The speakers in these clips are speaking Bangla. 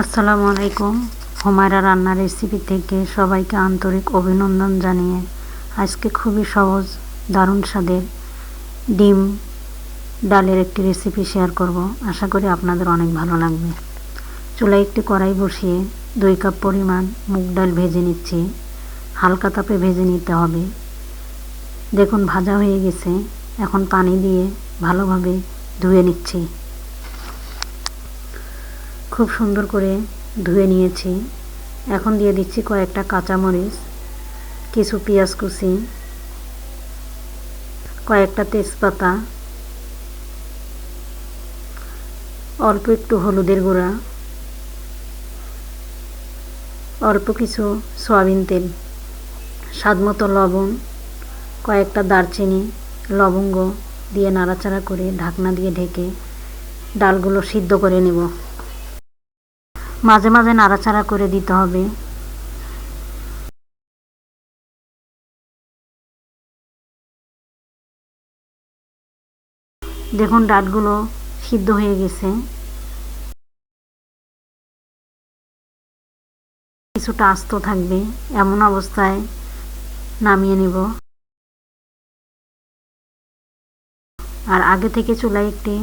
আসসালামু আলাইকুম। হুমায়রা রান্নার রেসিপি থেকে সবাইকে আন্তরিক অভিনন্দন জানিয়ে আজকে খুবই সহজ দারুণ স্বাদের ডিম ডালের একটি রেসিপি শেয়ার করব। আশা করি আপনাদের অনেক ভালো লাগবে। চুলায় একটি কড়াই বসিয়ে 2 কাপ পরিমাণ মুগ ডাল ভেজে নিচ্ছি। হালকা তাপে ভেজে নিতে হবে। দেখুন ভাজা হয়ে গেছে। এখন পানি দিয়ে ভালোভাবে ধুয়ে নিচ্ছি। খুব সুন্দর করে ধুয়ে নিয়েছি। এখন দিয়ে দিচ্ছি কয়েকটা কাঁচামরিচ, কিছু পেঁয়াজ কুচি, কয়েকটা তেজপাতা, অল্প একটু হলুদের গুঁড়া, অল্প কিছু সয়াবিন তেল, স্বাদমতো লবণ, কয়েকটা দারচিনি, লবঙ্গ দিয়ে নাড়াচাড়া করে ঢাকনা দিয়ে ঢেকে ডালগুলো সিদ্ধ করে নেব। মাঝে মাঝে নাড়াচাড়া করে দিতে হবে। দেখুন ডালগুলো সিদ্ধ হয়ে গেছে। কিছুটা আস্ত থাকবে, এমন অবস্থায় নামিয়ে নেব। আর আগে থেকে চুলায় একটি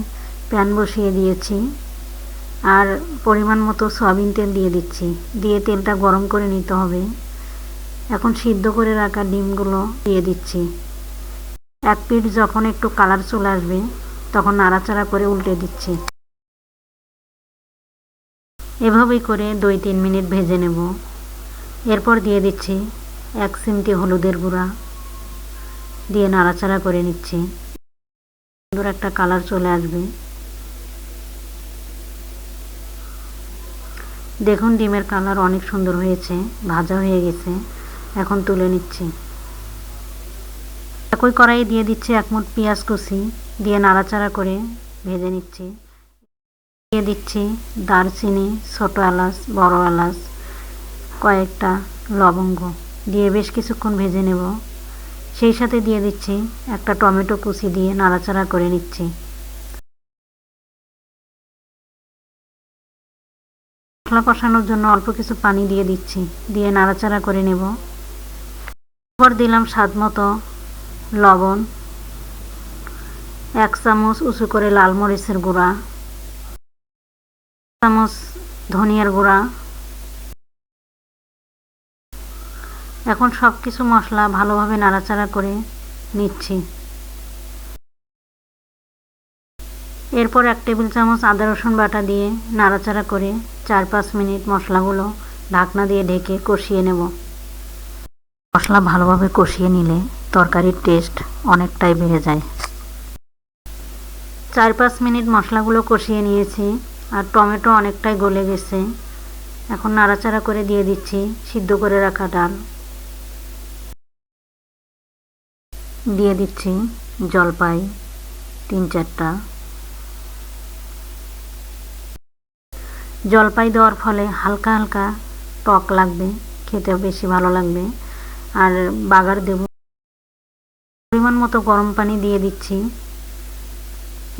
প্যান বসিয়ে দিয়েছি আর পরিমাণ মতো সয়াবিন তেল দিয়ে দিচ্ছি। দিয়ে তেলটা গরম করে নিতে হবে। এখন সিদ্ধ করে রাখা ডিমগুলো দিয়ে দিচ্ছি। এক পিঠ যখন একটু কালার চলে আসবে তখন নাড়াচাড়া করে উল্টে দিচ্ছি। এভাবেই করে 2-3 মিনিট ভেজে নেব। এরপর দিয়ে দিচ্ছি 1 চিমটি হলুদের গুঁড়া, দিয়ে নাড়াচাড়া করে নিচ্ছি। সুন্দর একটা কালার চলে আসবে। দেখুন ডিমের কালার অনেক সুন্দর হয়েছে, ভাজা হয়ে গেছে। এখন তুলে নিচ্ছি। একই কড়াইয়ে দিয়ে দিচ্ছি 1 মুঠ পেঁয়াজ কুচি, দিয়ে নাড়াচাড়া করে ভেজে নিচ্ছি। দিয়ে দিচ্ছি দারচিনি, ছোট এলাচ, বড় এলাচ, কয়েকটা লবঙ্গ দিয়ে বেশ কিছুক্ষণ ভেজে নেব। সেই সাথে দিয়ে দিচ্ছি একটা টমেটো কুচি, দিয়ে নাড়াচাড়া করে নিচ্ছি। মশলা কষানোর জন্য অল্প কিছু পানি দিয়ে দিচ্ছি, দিয়ে নাড়াচাড়া করে নেব। এরপর দিলাম স্বাদ মতো লবণ, 1 চামচ উঁচু করে লাল মরিচের গুঁড়া, 1 চামচ ধনিয়ার গুঁড়া। এখন সব কিছু মশলা ভালোভাবে নাড়াচাড়া করে নিচ্ছি। এরপর 1 টেবিল চামচ আদা রসুন বাটা দিয়ে নাড়াচাড়া করে 4-5 মিনিট মশলাগুলো ঢাকনা দিয়ে ঢেকে কষিয়ে নেব। মশলা ভালোভাবে কষিয়ে নিলে তরকারির টেস্ট অনেকটাই বেড়ে যায়। 4-5 মিনিট মশলাগুলো কষিয়ে নিয়েছি আর টমেটো অনেকটাই গলে গেছে। এখন নাড়াচাড়া করে দিয়ে দিচ্ছি সিদ্ধ করে রাখা ডাল, দিয়ে দিচ্ছি জলপাই 3-4টা। জলপাই দেওয়ার ফলে হালকা হালকা টক লাগবে, খেতে বেশি ভালো লাগবে। আর বাগার দেব। পরিমাণ মতো গরম পানি দিয়ে দিচ্ছি।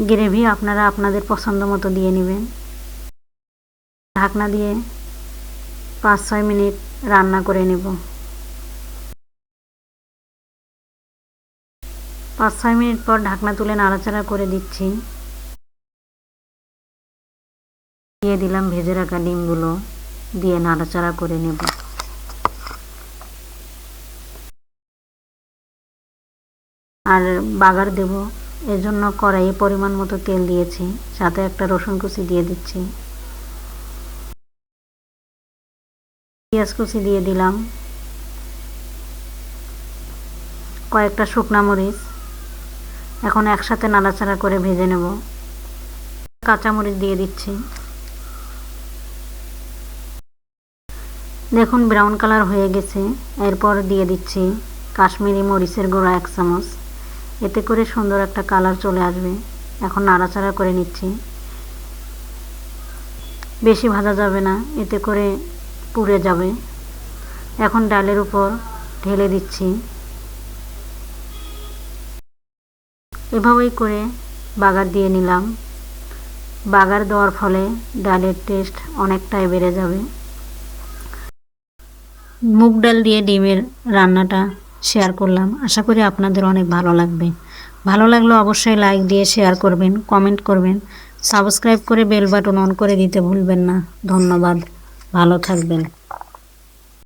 গ্রেভি আপনারা আপনাদের পছন্দ মতো দিয়ে নেবেন। ঢাকনা দিয়ে 5-6 মিনিট রান্না করে নেব। 5-6 মিনিট পর ঢাকনা তুলে নাড়াচাড়া করে দিচ্ছি। দিয়ে দিলাম ভেজে রাখা ডিমগুলো, দিয়ে নাড়াচাড়া করে নেব। আর বাগার দেব, এজন্য কড়াইয়ে পরিমাণ মতো তেল দিয়েছি, সাথে একটা রসুন কুচি দিয়ে দিচ্ছি। পেঁয়াজ কুচি দিয়ে দিলাম, কয়েকটা শুকনা মরিচ। এখন একসাথে নাড়াচাড়া করে ভেজে নেব। কাঁচামরিচ দিয়ে দিচ্ছি। দেখুন ব্রাউন কালার হয়ে গেছে। এরপর দিয়ে দিচ্ছি কাশ্মীরি মরিচের গুঁড়া 1 চামচ। এতে করে সুন্দর একটা কালার চলে আসবে। এখন নাড়াচাড়া করে নিচ্ছি। বেশি ভাজা যাবে না, এতে করে পুড়ে যাবে। এখন ডালের উপর ঢেলে দিচ্ছি। এভাবেই করে বাগার দিয়ে নিলাম। বাগার দেওয়ার ফলে ডালের টেস্ট অনেকটাই বেড়ে যাবে। মুগ ডাল দিয়ে ডিমের রান্নাটা শেয়ার করলাম, আশা করি আপনাদের অনেক ভালো লাগবে। ভালো লাগলে অবশ্যই লাইক দিয়ে শেয়ার করবেন, কমেন্ট করবেন, সাবস্ক্রাইব করে বেল বাটন অন করে দিতে ভুলবেন না। ধন্যবাদ, ভালো থাকবেন।